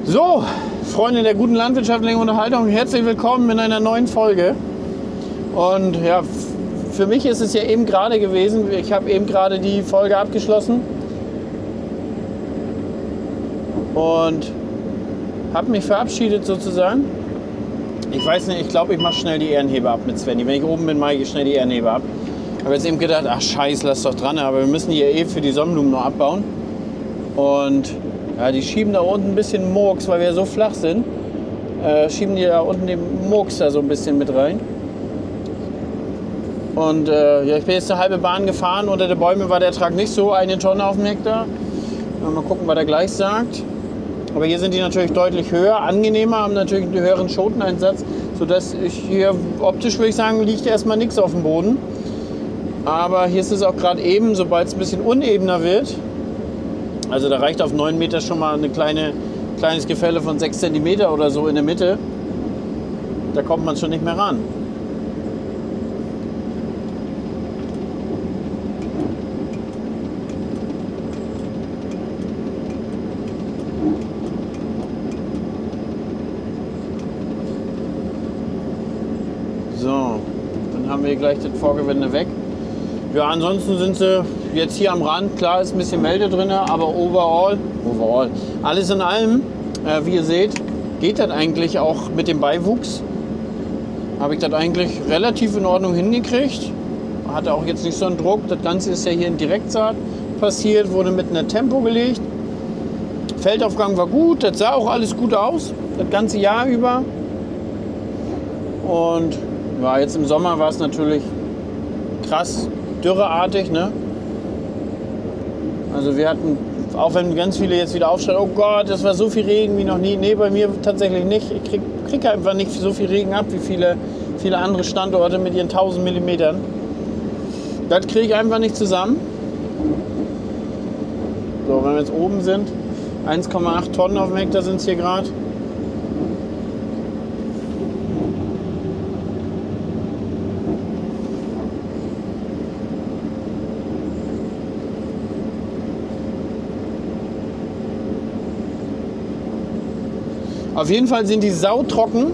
So, Freunde der guten landwirtschaftlichen Unterhaltung, herzlich willkommen in einer neuen Folge. Und ja, für mich ist es ja eben gerade gewesen, ich habe eben gerade die Folge abgeschlossen und habe mich verabschiedet sozusagen. Ich weiß nicht, ich glaube, ich mache schnell die Ehrenheber ab mit Svenny. Wenn ich oben bin, mache ich schnell die Ehrenheber ab. Ich habe jetzt eben gedacht, ach scheiße, lass doch dran, aber wir müssen die ja eh für die Sonnenblumen noch abbauen. Und ja, die schieben da unten ein bisschen Murks, weil wir so flach sind, schieben die da unten den Murks da so ein bisschen mit rein. Und ja, ich bin jetzt eine halbe Bahn gefahren, unter den Bäumen war der Ertrag nicht so 1 Tonne auf dem Hektar. Mal gucken, was er gleich sagt. Aber hier sind die natürlich deutlich höher, angenehmer, haben natürlich einen höheren Schoteneinsatz, sodass ich hier optisch, würde ich sagen, liegt erstmal nichts auf dem Boden. Aber hier ist es auch gerade eben, sobald es ein bisschen unebener wird, also da reicht auf 9 Meter schon mal ein kleines Gefälle von 6 cm oder so in der Mitte. Da kommt man schon nicht mehr ran. So, dann haben wir gleich das Vorgewende weg. Ja, ansonsten sind sie jetzt hier am Rand, klar ist ein bisschen Melde drin, aber overall, alles in allem, wie ihr seht, geht das eigentlich auch mit dem Beiwuchs. Habe ich das eigentlich relativ in Ordnung hingekriegt. Hatte auch jetzt nicht so einen Druck. Das Ganze ist ja hier in Direktsaat passiert, wurde mit einem Tempo gelegt. Feldaufgang war gut, das sah auch alles gut aus, das ganze Jahr über. Und ja, jetzt im Sommer war es natürlich krass dürreartig, ne? Also wir hatten, auch wenn ganz viele jetzt wieder aufschreien, oh Gott, das war so viel Regen wie noch nie. Nee, bei mir tatsächlich nicht. Ich krieg einfach nicht so viel Regen ab wie viele andere Standorte mit ihren 1000 Millimetern. Das kriege ich einfach nicht zusammen. So, wenn wir jetzt oben sind, 1,8 Tonnen auf dem Hektar sind es hier gerade. Auf jeden Fall sind die sautrocken.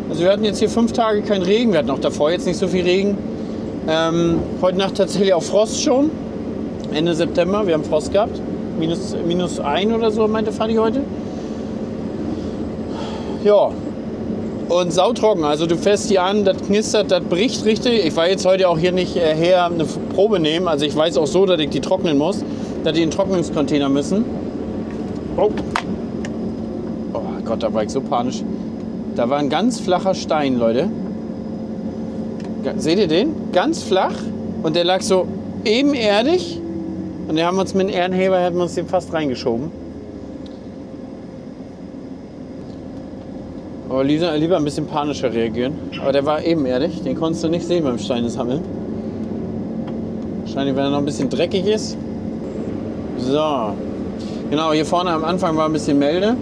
Also wir hatten jetzt hier 5 Tage keinen Regen. Wir hatten auch davor jetzt nicht so viel Regen. Heute Nacht tatsächlich auch Frost schon. Ende September. Wir haben Frost gehabt. Minus 1 oder so, meinte Fanny heute. Ja. Und sautrocken. Also du fährst die an, das knistert, das bricht richtig. Ich war jetzt heute auch hier nicht her eine Probe nehmen. Also ich weiß auch so, dass ich die trocknen muss. Dass die in den Trocknungscontainer müssen. Oh. Gott, da war ich so panisch. Da war ein ganz flacher Stein, Leute. Seht ihr den? Ganz flach. Und der lag so ebenerdig. Und den haben wir uns mit dem Ehrenheber, hätten wir uns den fast reingeschoben. Aber lieber ein bisschen panischer reagieren. Aber der war ebenerdig. Den konntest du nicht sehen beim Steinesammeln. Wahrscheinlich, wenn er noch ein bisschen dreckig ist. So. Genau, hier vorne am Anfang war ein bisschen Melde.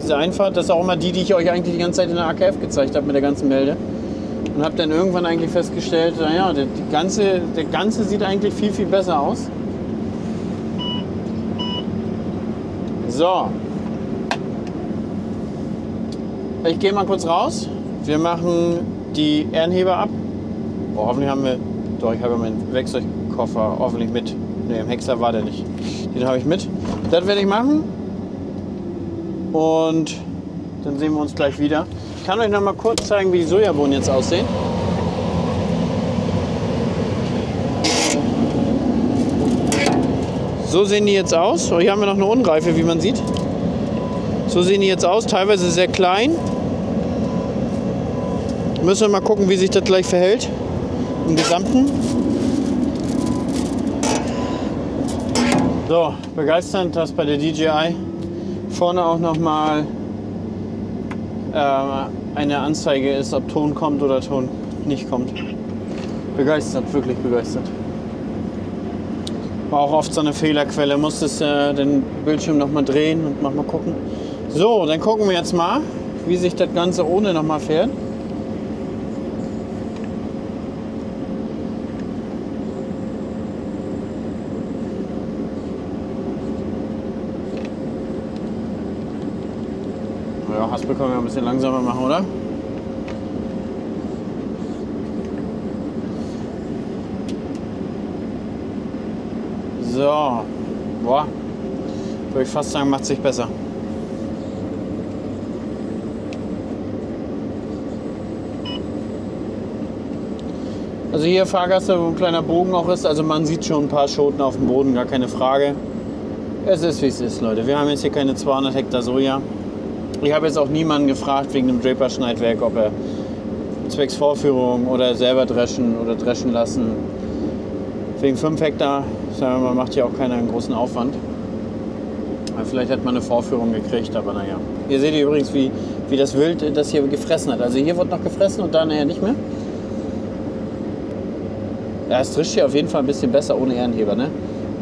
Diese Einfahrt, das ist auch immer die ich euch eigentlich die ganze Zeit in der AKF gezeigt habe mit der ganzen Melde. Und habe dann irgendwann eigentlich festgestellt, naja, der Ganze sieht eigentlich viel, viel besser aus. So. Ich gehe mal kurz raus. Wir machen die Ehrenheber ab. Oh, hoffentlich haben wir... Doch, ich habe meinen Werkzeugkoffer hoffentlich mit. Ne, im Häcksler war der nicht. Den habe ich mit. Das werde ich machen. Und dann sehen wir uns gleich wieder. Ich kann euch noch mal kurz zeigen, wie die Sojabohnen jetzt aussehen. So sehen die jetzt aus. Hier haben wir noch eine Unreife, wie man sieht. So sehen die jetzt aus, teilweise sehr klein. Müssen wir mal gucken, wie sich das gleich verhält im Gesamten. So, begeisternd, dass bei der DJI vorne auch nochmal eine Anzeige ist, ob Ton kommt oder Ton nicht kommt. Begeistert, wirklich begeistert. War auch oft so eine Fehlerquelle, musstest den Bildschirm nochmal drehen und mal gucken. So, dann gucken wir jetzt mal, wie sich das Ganze ohne nochmal fährt. Ja, Haspel können wir ein bisschen langsamer machen, oder? So. Boah. Würde ich fast sagen, macht sich besser. Also hier Fahrgasse, wo ein kleiner Bogen auch ist. Also man sieht schon ein paar Schoten auf dem Boden, gar keine Frage. Es ist, wie es ist, Leute. Wir haben jetzt hier keine 200 Hektar Soja. Ich habe jetzt auch niemanden gefragt wegen dem Draper-Schneidwerk, ob er zwecks Vorführung oder selber dreschen oder dreschen lassen. Wegen 5 Hektar, sagen wir mal, macht hier auch keiner einen großen Aufwand. Vielleicht hat man eine Vorführung gekriegt, aber naja. Hier seht ihr übrigens, wie das Wild das hier gefressen hat. Also hier wird noch gefressen und da nachher nicht mehr. Ja, es trischt hier auf jeden Fall ein bisschen besser ohne Ehrenheber, ne?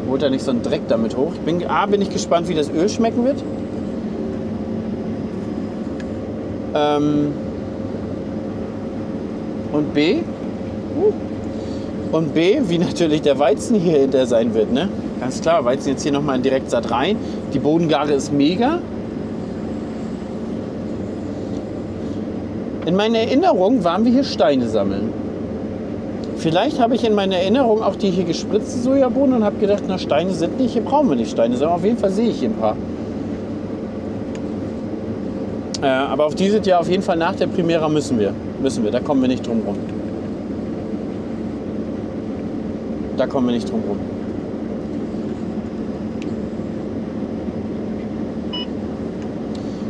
Holt da nicht so einen Dreck damit hoch. Bin ich gespannt, wie das Öl schmecken wird. Und B, wie natürlich der Weizen hier hinter sein wird, ne? Ganz klar, Weizen jetzt hier nochmal direkt Saat rein. Die Bodengare ist mega. In meiner Erinnerung waren wir hier Steine sammeln. Vielleicht habe ich in meiner Erinnerung auch die hier gespritzte Sojabohnen und habe gedacht, na Steine sind nicht, hier brauchen wir nicht Steine, sondern auf jeden Fall sehe ich hier ein paar. Aber auf dieses Jahr auf jeden Fall nach der Primera müssen wir, da kommen wir nicht drum rum. Da kommen wir nicht drum rum.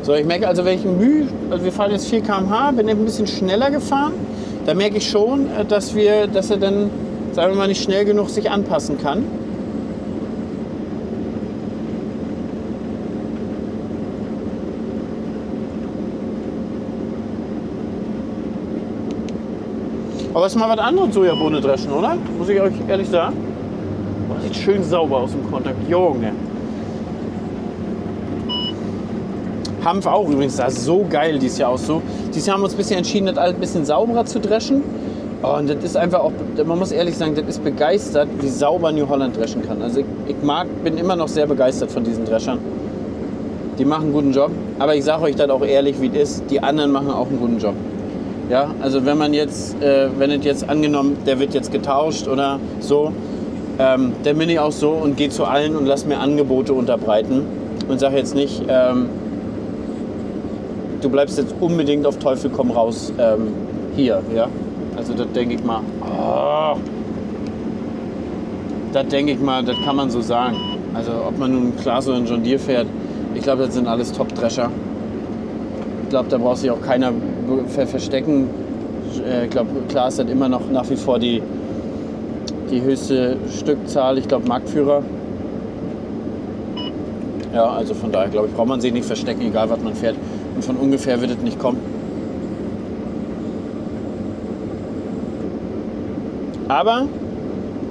So, ich merke also, wenn ich also wir fahren jetzt 4 km/h, bin ein bisschen schneller gefahren. Da merke ich schon, dass er dann, sagen wir mal, nicht schnell genug sich anpassen kann. Aber es ist mal was anderes, Sojabohne dreschen, oder? Muss ich euch ehrlich sagen. Oh, sieht schön sauber aus dem Kontakt. Junge. Hanf auch übrigens, das ist so geil dieses Jahr aus. So, dieses Jahr haben wir uns ein bisschen entschieden, das alles ein bisschen sauberer zu dreschen. Oh, und das ist einfach auch, man muss ehrlich sagen, das ist begeistert, wie sauber New Holland dreschen kann. Also ich bin immer noch sehr begeistert von diesen Dreschern. Die machen einen guten Job. Aber ich sage euch das auch ehrlich, wie es ist, die anderen machen auch einen guten Job. Ja, also wenn es jetzt angenommen, der wird jetzt getauscht oder so, dann bin ich auch so und gehe zu allen und lasse mir Angebote unterbreiten und sage jetzt nicht, du bleibst jetzt unbedingt auf Teufel komm raus hier, ja. Also das denke ich mal, das kann man so sagen. Also ob man nun Klaas oder einen John Deere fährt, ich glaube, das sind alles Top-Drescher. Ich glaube, da braucht sich auch keiner verstecken. Ich glaube, Klaas hat immer noch nach wie vor die höchste Stückzahl, ich glaube Marktführer. Ja, also von daher glaube ich, braucht man sich nicht verstecken, egal was man fährt. Und von ungefähr wird es nicht kommen. Aber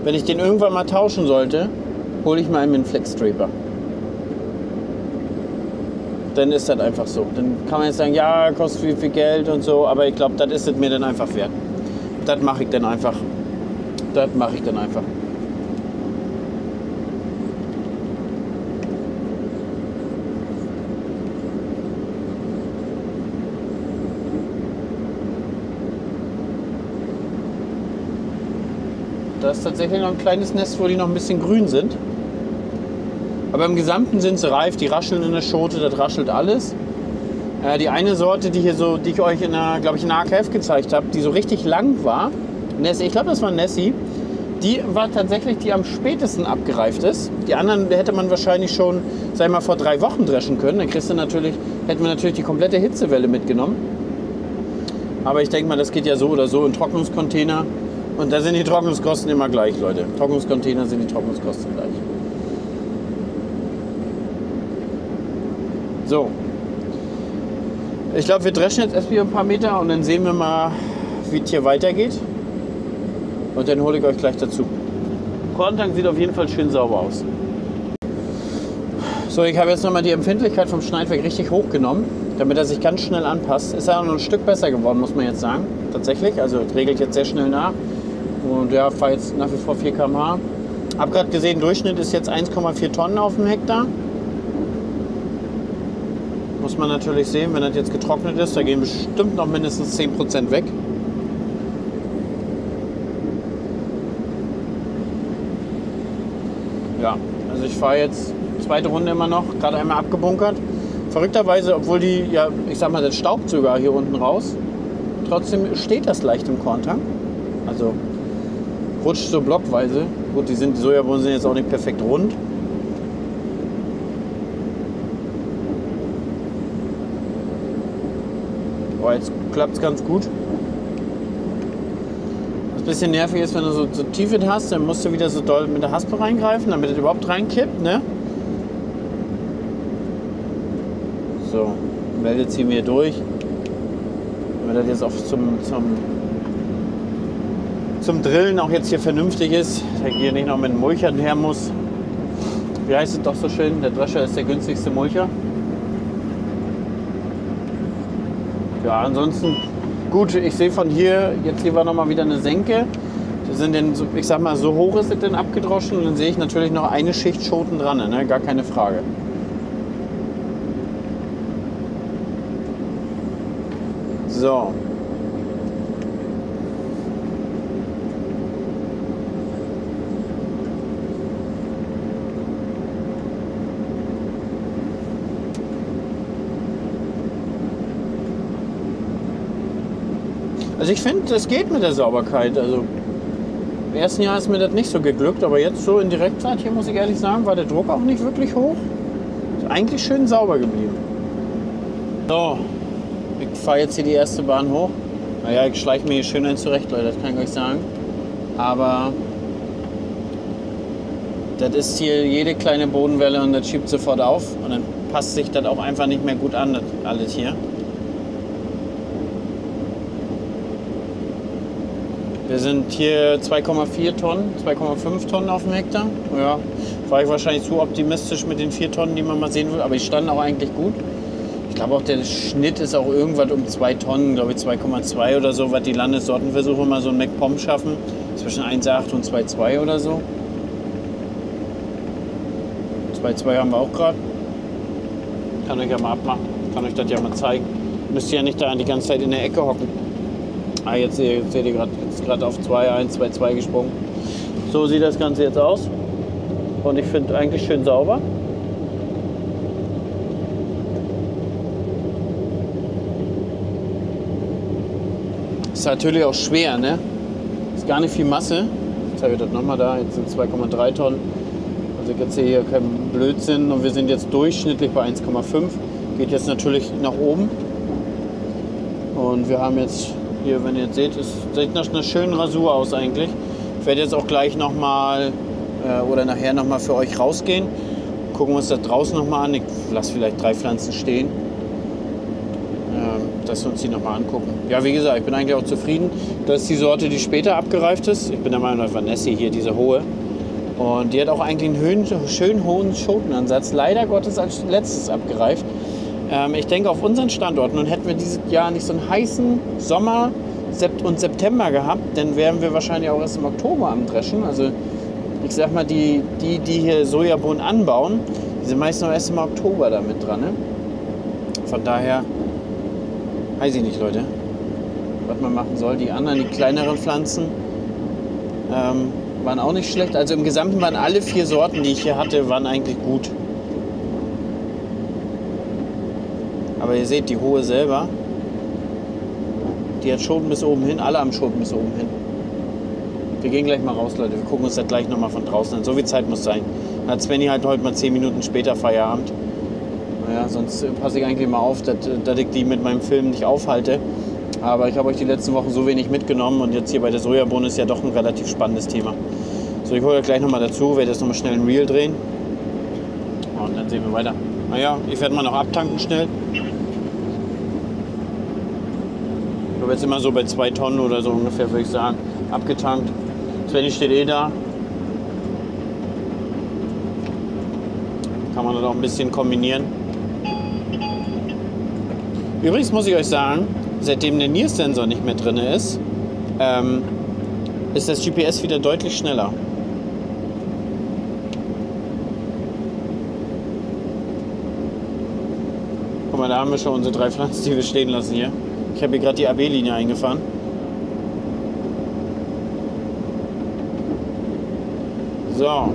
wenn ich den irgendwann mal tauschen sollte, hole ich mal einen Flex Draper. Dann ist das einfach so. Dann kann man jetzt sagen, ja, kostet viel Geld und so, aber ich glaube, das ist es mir dann einfach wert. Das mache ich dann einfach. Da ist tatsächlich noch ein kleines Nest, wo die noch ein bisschen grün sind. Aber im Gesamten sind sie reif, die rascheln in der Schote, das raschelt alles. Die eine Sorte, die ich euch in der AKF gezeigt habe, die so richtig lang war, Nessie, ich glaube, das war Nessie, die war tatsächlich die am spätesten abgereift ist. Die anderen hätte man wahrscheinlich schon, sag ich mal, vor 3 Wochen dreschen können. Dann hätten wir natürlich die komplette Hitzewelle mitgenommen. Aber ich denke mal, das geht ja so oder so in Trocknungscontainer. Und da sind die Trocknungskosten immer gleich, Leute. Trocknungscontainer sind die Trocknungskosten gleich. So. Ich glaube, wir dreschen jetzt erst wieder ein paar Meter und dann sehen wir mal, wie es hier weitergeht. Und dann hole ich euch gleich dazu. Korntank sieht auf jeden Fall schön sauber aus. So, ich habe jetzt nochmal die Empfindlichkeit vom Schneidwerk richtig hochgenommen, damit er sich ganz schnell anpasst. Ist ja auch noch ein Stück besser geworden, muss man jetzt sagen. Tatsächlich, also es regelt jetzt sehr schnell nach. Und ja, fahre jetzt nach wie vor 4 km/h. Hab gerade gesehen, Durchschnitt ist jetzt 1,4 Tonnen auf dem Hektar. muss man natürlich sehen, wenn das jetzt getrocknet ist, da gehen bestimmt noch mindestens 10% weg. Ja, also ich fahre jetzt zweite Runde immer noch, gerade einmal abgebunkert. Verrückterweise, obwohl die, ja, ich sag mal, das staubt sogar hier unten raus, trotzdem steht das leicht im Korntank. Also rutscht so blockweise. Gut, die Sojabohnen sind jetzt auch nicht perfekt rund. Boah, jetzt klappt es ganz gut. Was ein bisschen nervig ist, wenn du so Tiefet hast, dann musst du wieder so doll mit der Haspe reingreifen, damit es überhaupt reinkippt, ne? So, Welle ziehen wir durch. Wenn das jetzt auch zum Drillen auch jetzt hier vernünftig ist, der hier nicht noch mit dem Mulcher her muss. Wie heißt es doch so schön? Der Drescher ist der günstigste Mulcher. Ja, ansonsten gut, ich sehe von hier, jetzt hier war nochmal wieder eine Senke. Die sind denn, ich sag mal, so hoch ist es denn abgedroschen und dann sehe ich natürlich noch eine Schicht Schoten dran, ne? Gar keine Frage. So. Also ich finde, das geht mit der Sauberkeit. Also im ersten Jahr ist mir das nicht so geglückt, aber jetzt so in Direktzeit hier, muss ich ehrlich sagen, war der Druck auch nicht wirklich hoch. Ist eigentlich schön sauber geblieben. So, ich fahre jetzt hier die erste Bahn hoch. Naja, ich schleiche mir hier schön ein zurecht, Leute, das kann ich euch sagen. Aber das ist hier jede kleine Bodenwelle und das schiebt sofort auf. Und dann passt sich das auch einfach nicht mehr gut an, das alles hier. Wir sind hier 2,4 Tonnen, 2,5 Tonnen auf dem Hektar. Ja, war ich wahrscheinlich zu optimistisch mit den 4 Tonnen, die man mal sehen will. Aber die standen auch eigentlich gut. Ich glaube auch, der Schnitt ist auch irgendwas um 2 Tonnen, glaube ich 2,2 oder so, was die Landessortenversuche mal so ein MacPom schaffen. Zwischen 1,8 und 2,2 oder so. 2,2 haben wir auch gerade. Kann euch ja mal abmachen, kann euch das ja mal zeigen. Müsst ihr ja nicht da die ganze Zeit in der Ecke hocken. Ah, jetzt seht ihr gerade auf 2,1, 2,2 gesprungen. So sieht das Ganze jetzt aus. Und ich finde eigentlich schön sauber. Ist natürlich auch schwer, ne? Ist gar nicht viel Masse. Ich zeige das nochmal da. Jetzt sind 2,3 Tonnen. Also ich erzähle hier keinen Blödsinn. Und wir sind jetzt durchschnittlich bei 1,5. Geht jetzt natürlich nach oben. Und wir haben jetzt hier, wenn ihr jetzt seht, es sieht nach einer schönen Rasur aus eigentlich. Ich werde jetzt auch gleich nochmal oder nachher nochmal für euch rausgehen. Gucken wir uns das draußen nochmal an. Ich lasse vielleicht 3 Pflanzen stehen. Dass wir uns die nochmal angucken. Ja, wie gesagt, ich bin eigentlich auch zufrieden. Das ist die Sorte, die später abgereift ist. Ich bin der Meinung, das war Nessie hier, diese hohe. Und die hat auch eigentlich einen schön hohen Schotenansatz. Leider Gottes als letztes abgereift. Ich denke, auf unseren Standorten, und hätten wir dieses Jahr nicht so einen heißen Sommer und September gehabt, dann wären wir wahrscheinlich auch erst im Oktober am Dreschen. Also ich sag mal, die hier Sojabohnen anbauen, die sind meistens noch erst im Oktober damit dran. Ne? Von daher, weiß ich nicht, Leute, was man machen soll. Die anderen, die kleineren Pflanzen, waren auch nicht schlecht. Also im Gesamten waren alle 4 Sorten, die ich hier hatte, waren eigentlich gut. Aber ihr seht, die hohe selber, die hat Schoten bis oben hin, alle haben Schoten bis oben hin. Wir gehen gleich mal raus, Leute. Wir gucken uns das gleich nochmal von draußen an. So viel Zeit muss sein. Dann hat Svenny halt heute mal 10 Minuten später Feierabend. Naja, sonst passe ich eigentlich mal auf, dass ich die mit meinem Film nicht aufhalte. Aber ich habe euch die letzten Wochen so wenig mitgenommen und jetzt hier bei der Sojabohne ist ja doch ein relativ spannendes Thema. So, ich hole gleich nochmal dazu, werde jetzt nochmal schnell ein Reel drehen. Und dann sehen wir weiter. Naja, ich werde mal noch abtanken schnell. Ich habe jetzt immer so bei 2 Tonnen oder so ungefähr, würde ich sagen, abgetankt. Svenny steht eh da. Kann man das auch ein bisschen kombinieren. Übrigens muss ich euch sagen, seitdem der NIR-Sensor nicht mehr drin ist, ist das GPS wieder deutlich schneller. Guck mal, da haben wir schon unsere 3 Pflanzen, die wir stehen lassen hier. Ich habe hier gerade die AB-Linie eingefahren. So.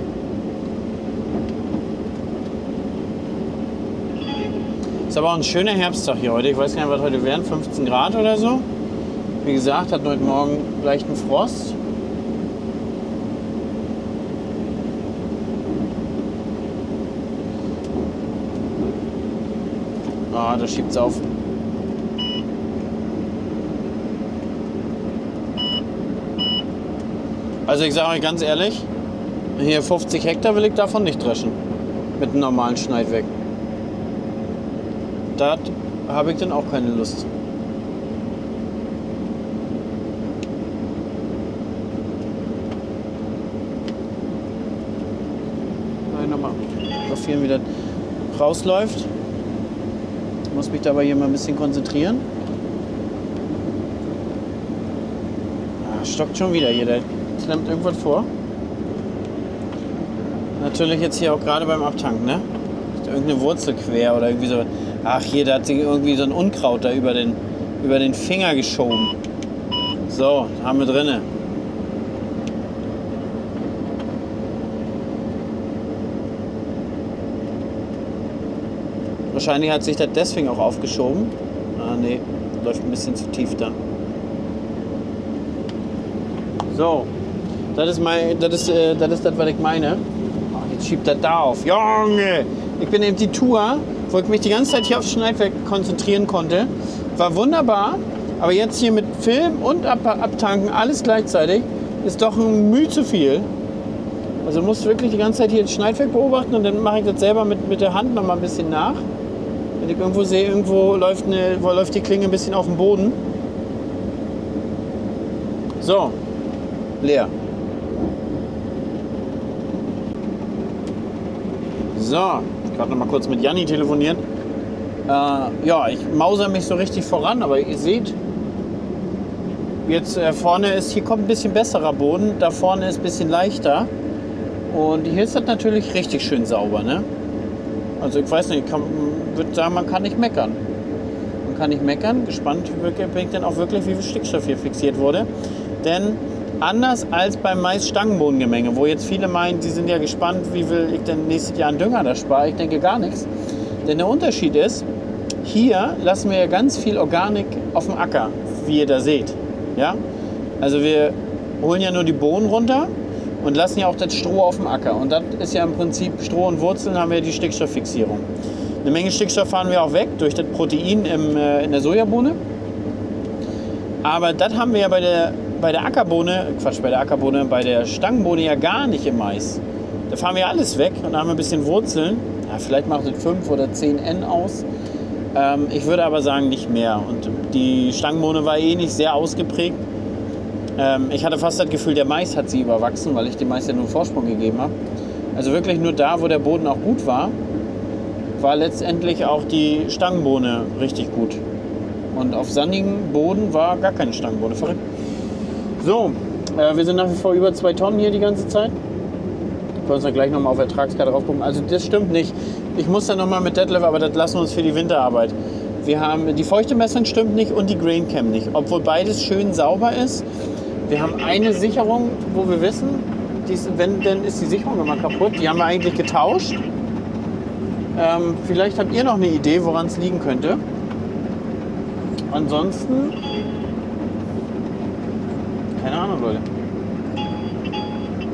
Ist aber auch ein schöner Herbsttag hier heute. Ich weiß gar nicht, was heute wären. 15 Grad oder so. Wie gesagt, hatten heute Morgen leichten Frost. Ah, da schiebt's auf. Also ich sage euch ganz ehrlich, hier 50 Hektar will ich davon nicht dreschen. Mit einem normalen Schneidwerk. Da habe ich dann auch keine Lust. Nochmal fotografieren, wie das rausläuft. Ich muss mich dabei hier mal ein bisschen konzentrieren. Ah, stockt schon wieder hier, der klemmt irgendwas vor. Natürlich jetzt hier auch gerade beim Abtanken, ne? Irgendeine Wurzel quer oder irgendwie so. Ach, hier, da hat sich irgendwie so ein Unkraut da über den Finger geschoben. So, haben wir drinne. Wahrscheinlich hat sich das deswegen auch aufgeschoben. Ah, nee, läuft ein bisschen zu tief da. So, das ist das, was ich meine. Oh, jetzt schiebt das da auf. Junge! Ich bin eben die Tour, wo ich mich die ganze Zeit hier aufs Schneidwerk konzentrieren konnte. War wunderbar, aber jetzt hier mit Film und Abtanken, alles gleichzeitig, ist doch ein Mühe zu viel. Also musst wirklich die ganze Zeit hier das Schneidwerk beobachten und dann mache ich das selber mit der Hand noch mal ein bisschen nach. Wenn ich irgendwo sehe, irgendwo läuft die Klinge ein bisschen auf den Boden. So, leer. So, ich gerade noch mal kurz mit Janni telefonieren. Ja, ich mausere mich so richtig voran, aber ihr seht, jetzt vorne hier kommt ein bisschen besserer Boden, da vorne ist ein bisschen leichter. Und hier ist das natürlich richtig schön sauber, ne? Also ich weiß nicht, ich würde sagen, man kann nicht meckern. Man kann nicht meckern. Gespannt bin ich dann auch wirklich, wie viel Stickstoff hier fixiert wurde. Denn anders als beim Mais-Stangenbodengemenge, wo jetzt viele meinen, die sind ja gespannt, wie viel ich denn nächstes Jahr an Dünger da spare. Ich denke gar nichts. Denn der Unterschied ist, hier lassen wir ja ganz viel Organik auf dem Acker, wie ihr da seht. Ja? Also wir holen ja nur die Bohnen runter und lassen ja auch das Stroh auf dem Acker. Und das ist ja im Prinzip Stroh und Wurzeln, haben wir die Stickstofffixierung. Eine Menge Stickstoff fahren wir auch weg durch das Protein in der Sojabohne. Aber das haben wir ja bei der Ackerbohne, bei der Stangenbohne ja gar nicht im Mais. Da fahren wir alles weg und da haben wir ein bisschen Wurzeln. Ja, vielleicht macht es 5 oder 10 N aus. Ich würde aber sagen, nicht mehr. Und die Stangenbohne war eh nicht sehr ausgeprägt. Ich hatte fast das Gefühl, der Mais hat sie überwachsen, weil ich dem Mais ja nur einen Vorsprung gegeben habe. Also wirklich nur da, wo der Boden auch gut war, war letztendlich auch die Stangenbohne richtig gut. Und auf sandigem Boden war gar keine Stangenbohne. Verrückt. So, wir sind nach wie vor über 2 Tonnen hier die ganze Zeit. Wir können uns dann gleich nochmal auf Ertragskarte drauf gucken. Also das stimmt nicht. Ich muss dann nochmal mit Detlef, aber das lassen wir uns für die Winterarbeit. Wir haben die Feuchtemessung stimmt nicht und die Graincam nicht. Obwohl beides schön sauber ist. Wir haben eine Sicherung, wo wir wissen, wenn denn ist die Sicherung immer kaputt. Die haben wir eigentlich getauscht. Vielleicht habt ihr noch eine Idee, woran es liegen könnte. Ansonsten, keine Ahnung, Leute.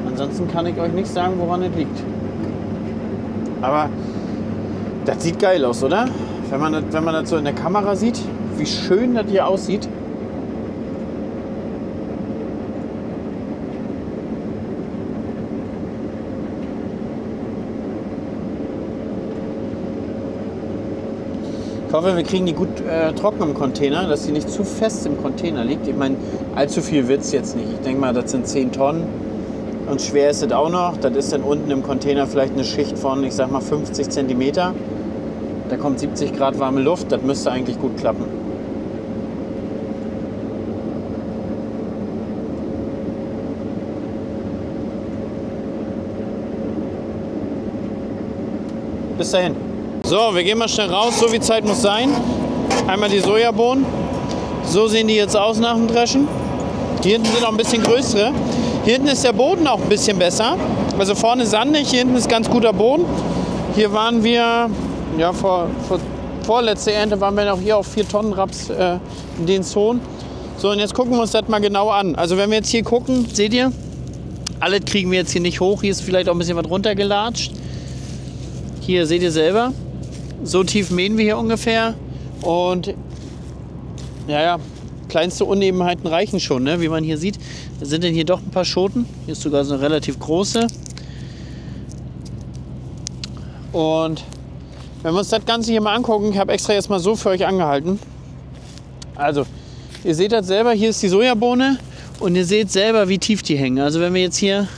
Ansonsten kann ich euch nicht sagen, woran es liegt. Aber das sieht geil aus, oder? Wenn man das so in der Kamera sieht, wie schön das hier aussieht. Ich hoffe, wir kriegen die gut trocken im Container, dass sie nicht zu fest im Container liegt. Ich meine, allzu viel wird es jetzt nicht. Ich denke mal, das sind 10 Tonnen und schwer ist es auch noch. Das ist dann unten im Container vielleicht eine Schicht von, ich sag mal, 50 cm. Da kommt 70 Grad warme Luft, das müsste eigentlich gut klappen. Bis dahin. So, wir gehen mal schnell raus, so wie Zeit muss sein. Einmal die Sojabohnen. So sehen die jetzt aus nach dem Dreschen. Hier hinten sind auch ein bisschen größere. Hier hinten ist der Boden auch ein bisschen besser. Also vorne sandig, hier hinten ist ganz guter Boden. Hier waren wir, ja, vorletzte Ernte waren wir noch hier auf 4 Tonnen Raps in den Zonen. So, und jetzt gucken wir uns das mal genau an. Also wenn wir jetzt hier gucken, seht ihr, alles kriegen wir jetzt hier nicht hoch. Hier ist vielleicht auch ein bisschen was runtergelatscht. Hier seht ihr selber. So tief mähen wir hier ungefähr. Und ja, kleinste Unebenheiten reichen schon, ne? Wie man hier sieht. Da sind denn hier doch ein paar Schoten. Hier ist sogar so eine relativ große. Und wenn wir uns das Ganze hier mal angucken, ich habe extra jetzt mal so für euch angehalten. Also, ihr seht das selber, hier ist die Sojabohne und ihr seht selber, wie tief die hängen. Also wenn wir jetzt hier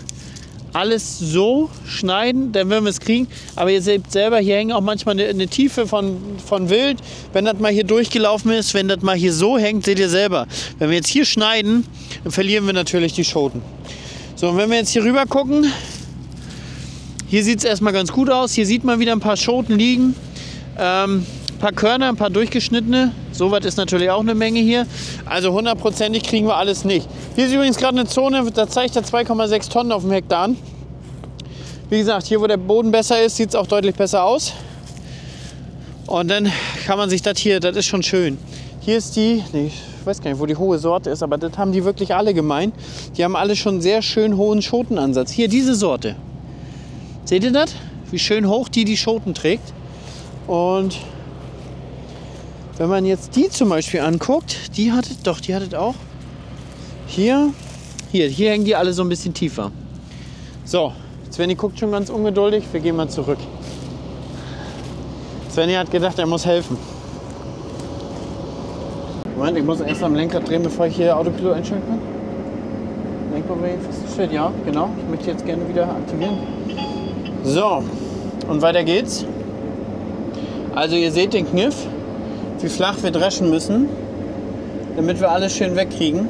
alles so schneiden, dann würden wir es kriegen. Aber ihr seht selber, hier hängen auch manchmal eine Tiefe von Wild. Wenn das mal hier durchgelaufen ist, wenn das mal hier so hängt, seht ihr selber. Wenn wir jetzt hier schneiden, dann verlieren wir natürlich die Schoten. So, und wenn wir jetzt hier rüber gucken, hier sieht es erstmal ganz gut aus. Hier sieht man wieder ein paar Schoten liegen. Ein paar Körner, ein paar durchgeschnittene. So was ist natürlich auch eine Menge hier. Also 100%ig kriegen wir alles nicht. Hier ist übrigens gerade eine Zone, da zeigt er 2,6 Tonnen auf dem Hektar an. Wie gesagt, hier wo der Boden besser ist, sieht es auch deutlich besser aus. Und dann kann man sich das hier, das ist schon schön. Hier ist die, ich weiß gar nicht, wo die hohe Sorte ist, aber das haben die wirklich alle gemein. Die haben alle schon sehr schön hohen Schotenansatz. Hier diese Sorte. Seht ihr das? Wie schön hoch die Schoten trägt. Und wenn man jetzt die zum Beispiel anguckt, die hat es auch. Hier hängen die alle so ein bisschen tiefer. So, Svenny guckt schon ganz ungeduldig. Wir gehen mal zurück. Svenny hat gedacht, er muss helfen. Moment, ich muss erst am Lenker drehen, bevor ich hier Autopilot einstellen kann. Lenkbewegung festgestellt, ja, genau. Ich möchte jetzt gerne wieder aktivieren. So, und weiter geht's. Also ihr seht den Kniff, wie flach wir dreschen müssen, damit wir alles schön wegkriegen.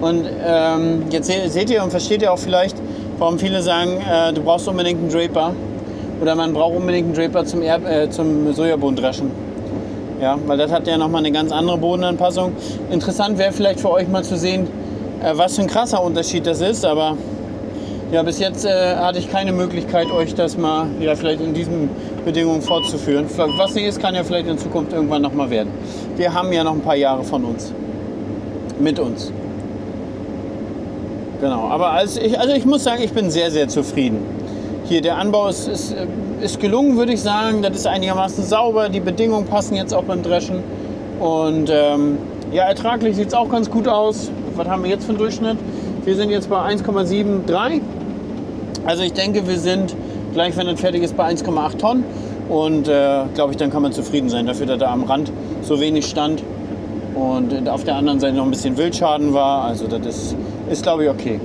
Und jetzt seht ihr und versteht ihr auch vielleicht, warum viele sagen, du brauchst unbedingt einen Draper. Oder man braucht unbedingt einen Draper zum Sojabohnendreschen. Ja, weil das hat ja nochmal eine ganz andere Bodenanpassung. Interessant wäre vielleicht für euch mal zu sehen, was für ein krasser Unterschied das ist. Aber ja, bis jetzt hatte ich keine Möglichkeit, euch das mal vielleicht in diesen Bedingungen fortzuführen. Was nicht ist, kann ja vielleicht in Zukunft irgendwann nochmal werden. Wir haben ja noch ein paar Jahre von uns. Mit uns. Genau, aber ich muss sagen, ich bin sehr, sehr zufrieden. Hier, der Anbau ist gelungen, würde ich sagen. Das ist einigermaßen sauber. Die Bedingungen passen jetzt auch beim Dreschen. Und ja, ertraglich sieht es auch ganz gut aus. Was haben wir jetzt für einen Durchschnitt? Wir sind jetzt bei 1,73. Also ich denke, wir sind gleich, wenn das fertig ist, bei 1,8 Tonnen. Und glaube ich, dann kann man zufrieden sein dafür, dass da am Rand so wenig stand. Und auf der anderen Seite noch ein bisschen Wildschaden war. Also das ist glaube ich, okay.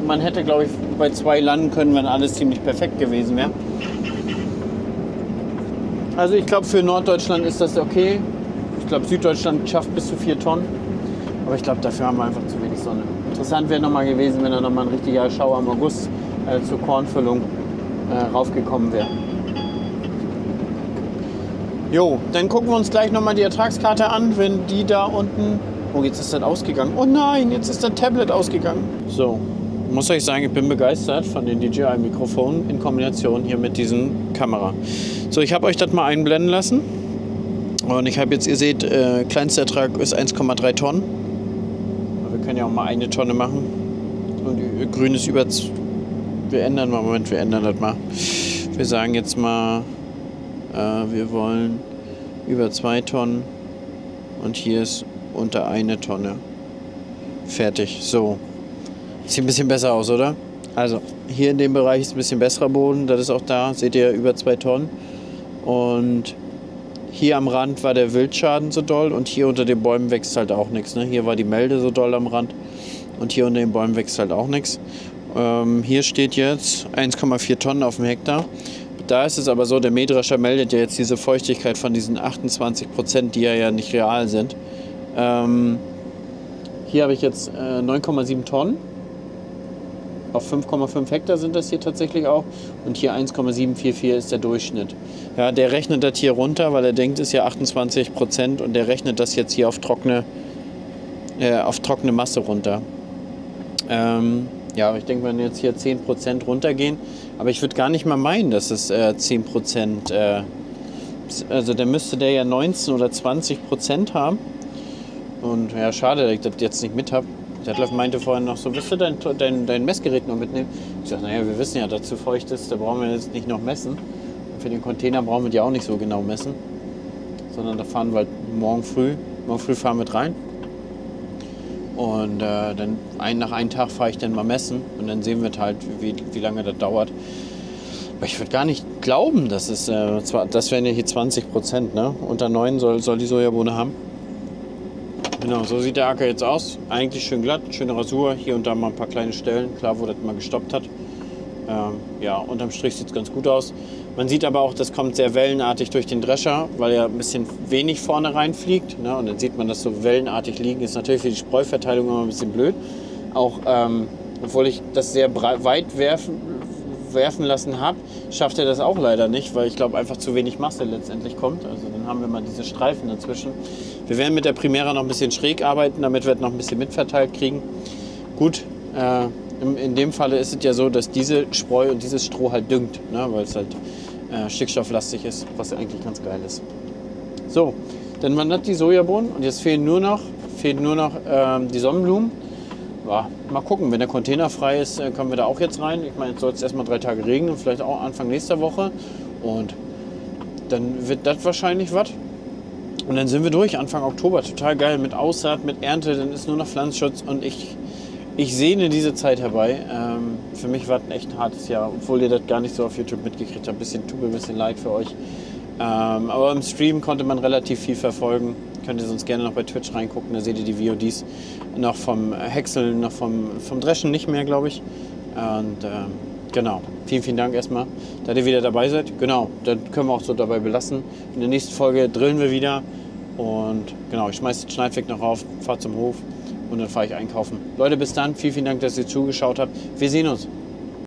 Man hätte, glaube ich, bei 2 landen können, wenn alles ziemlich perfekt gewesen wäre. Also ich glaube, für Norddeutschland ist das okay. Ich glaube, Süddeutschland schafft bis zu 4 Tonnen. Aber ich glaube, dafür haben wir einfach zu wenig Sonne. Interessant wäre nochmal gewesen, wenn da nochmal ein richtiger Schauer im August zur Kornfüllung raufgekommen wäre. Jo, dann gucken wir uns gleich nochmal die Ertragskarte an, wenn die da unten... Oh, jetzt ist das ausgegangen. Oh nein, jetzt ist das Tablet ausgegangen. So, ich muss euch sagen, ich bin begeistert von den DJI-Mikrofonen in Kombination hier mit diesen Kamera. So, ich habe euch das mal einblenden lassen. Und ich habe jetzt, ihr seht, kleinster Ertrag ist 1,3 Tonnen. Wir können ja auch mal 1 Tonne machen. Und grün ist über... Wir ändern das mal. Wir sagen jetzt mal, wir wollen über 2 Tonnen. Und hier ist unter 1 Tonne. Fertig. So. Sieht ein bisschen besser aus, oder? Also, hier in dem Bereich ist ein bisschen besserer Boden. Das ist auch da. Seht ihr, über 2 Tonnen. Und hier am Rand war der Wildschaden so doll. Und hier unter den Bäumen wächst halt auch nichts. Ne? Hier war die Melde so doll am Rand. Und hier unter den Bäumen wächst halt auch nichts. Hier steht jetzt 1,4 Tonnen auf dem Hektar. Da ist es aber so, der Mähdrescher meldet ja jetzt diese Feuchtigkeit von diesen 28%, die ja nicht real sind. Hier habe ich jetzt 9,7 Tonnen. Auf 5,5 Hektar sind das hier tatsächlich auch. Und hier 1,744 ist der Durchschnitt. Ja, der rechnet das hier runter, weil er denkt, es ist ja 28% und der rechnet das jetzt hier auf trockene Masse runter. Ja, ich denke, wenn jetzt hier 10% runtergehen, aber ich würde gar nicht mal meinen, dass es 10%, also der müsste der ja 19 oder 20% haben. Und ja, schade, dass ich das jetzt nicht mit habe. Detlef meinte vorhin noch so, willst du dein Messgerät noch mitnehmen? Ich sage, naja, wir wissen ja, dass es zu feucht ist, da brauchen wir jetzt nicht noch messen. Und für den Container brauchen wir die auch nicht so genau messen. Sondern da fahren wir halt morgen früh fahren wir mit rein. Und dann nach einem Tag fahre ich dann mal messen und dann sehen wir halt, wie lange das dauert. Aber ich würde gar nicht glauben, dass es, das wären ja hier 20%, ne? Unter 9 soll die Sojabohne haben. Genau, so sieht der Acker jetzt aus. Eigentlich schön glatt, schöne Rasur. Hier und da mal ein paar kleine Stellen, klar, wo das mal gestoppt hat. Ja, unterm Strich sieht es ganz gut aus. Man sieht aber auch, das kommt sehr wellenartig durch den Drescher, weil er ein bisschen wenig vorne reinfliegt. Ne? Und dann sieht man das so wellenartig liegen. Ist natürlich für die Spreuverteilung immer ein bisschen blöd. Auch, obwohl ich das sehr weit werfen lassen habe, schafft er das auch leider nicht, weil ich glaube einfach zu wenig Masse letztendlich kommt. Also dann haben wir mal diese Streifen dazwischen. Wir werden mit der Primera noch ein bisschen schräg arbeiten, damit wir es noch ein bisschen mitverteilt kriegen. Gut, in dem Falle ist es ja so, dass diese Spreu und dieses Stroh halt düngt, ne, weil es halt stickstofflastig ist, was eigentlich ganz geil ist. So, dann wandert die Sojabohnen und jetzt fehlen nur noch die Sonnenblumen. Ja, mal gucken, wenn der Container frei ist, können wir da auch jetzt rein. Ich meine, jetzt soll es erstmal 3 Tage regnen, vielleicht auch Anfang nächster Woche. Und dann wird das wahrscheinlich was. Und dann sind wir durch, Anfang Oktober. Total geil, mit Aussaat, mit Ernte, dann ist nur noch Pflanzenschutz. Und ich sehne diese Zeit herbei. Für mich war es ein echt hartes Jahr, obwohl ihr das gar nicht so auf YouTube mitgekriegt habt. Tut mir ein bisschen leid für euch. Aber im Stream konnte man relativ viel verfolgen. Könnt ihr sonst gerne noch bei Twitch reingucken, da seht ihr die VODs noch vom Häckseln, noch vom Dreschen nicht mehr, glaube ich. Und genau, vielen Dank erstmal, dass ihr wieder dabei seid. Genau, dann können wir auch so dabei belassen. In der nächsten Folge drillen wir wieder und genau, ich schmeiße den Schneidweg noch auf, fahre zum Hof und dann fahre ich einkaufen. Leute, bis dann, vielen Dank, dass ihr zugeschaut habt. Wir sehen uns.